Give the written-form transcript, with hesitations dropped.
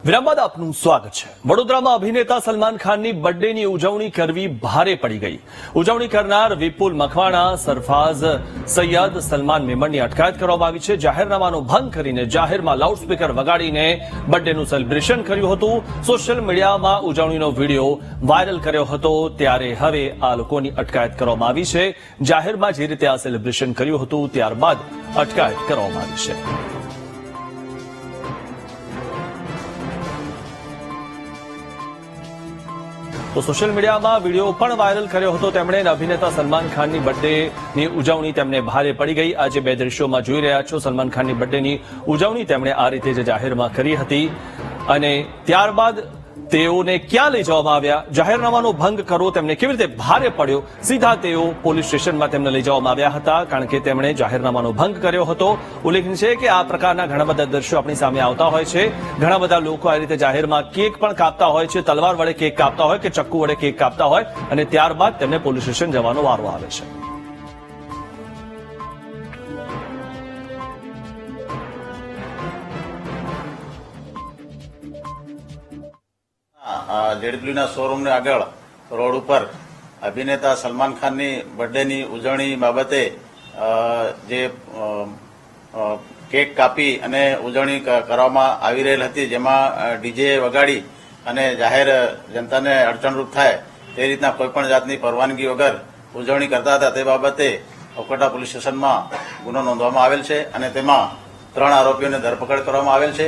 વિરામ બાદ આપનું સ્વાગત છે। વડોદરામાં અભિનેતા સલમાન ખાનની બર્થડેની ઉજવણી કરવી ભારે પડી ગઈ। ઉજવણી કરનાર વિપુલ મકવાણા, સરફાઝ સૈયદ, સલમાન મેમણની અટકાયત કરવામાં આવી છે। જાહેરનામાનો ભંગ કરીને જાહેરમાં લાઉડસ્પીકર વગાડીને બર્થડેનું સેલિબ્રેશન કર્યું હતું। સોશિયલ મીડિયામાં ઉજવણીનો વિડીયો વાયરલ કર્યો હતો, ત્યારે હવે આ લોકોની અટકાયત કરવામાં આવી છે। જાહેરમાં જે રીતે આ સેલિબ્રેશન કર્યું હતું ત્યારબાદ અટકાયત કરવામાં આવી છે। તો સોશિયલ મીડિયામાં વિડીયો પણ વાયરલ કર્યો હતો તેમણે। અભિનેતા સલમાન ખાનની બર્થડેની ઉજવણી તેમને ભારે પડી ગઈ। આજે બે દ્રશ્યોમાં જોઈ રહ્યા છો। સલમાન ખાનની બર્થડેની ઉજવણી તેમણે આ રીતે જ જાહેરમાં કરી હતી અને ત્યારબાદ તેઓને ક્યાં લઈ જવામાં આવ્યા, જાહેરનામાનો ભંગ કરવો તેમને કેવી રીતે ભારે પડ્યો, સીધા તેઓ પોલીસ સ્ટેશનમાં તેમને લઈ જવામાં આવ્યા હતા, કારણ કે તેમણે જાહેરનામાનો ભંગ કર્યો હતો। ઉલ્લેખનીય છે કે આ પ્રકારના ઘણા બધા દ્રશ્યો આપણી સામે આવતા હોય છે। ઘણા બધા લોકો આ રીતે જાહેરમાં કેક પણ કાપતા હોય છે, તલવાર વડે કેક કાપતા હોય કે ચક્કુ વડે કેક કાપતા હોય અને ત્યારબાદ તેમને પોલીસ સ્ટેશન જવાનો વારો આવે છે। જેડબ્લ્યુના શોરૂમની આગળ રોડ ઉપર અભિનેતા સલમાન ખાનની બર્થડેની ઉજવણી બાબતે જે કેક કાપી અને ઉજવણી કરવામાં આવી રહેલ હતી, જેમાં ડીજે વગાડી અને જાહેર જનતાને અડચણરૂપ થાય તે રીતના કોઈપણ જાતની પરવાનગી વગર ઉજવણી કરતા હતા, તે બાબતે ઓકોટા પોલીસ સ્ટેશનમાં ગુનો નોંધવામાં આવેલ છે અને તેમાં 3 આરોપીઓને ધરપકડ કરવામાં આવેલ છે।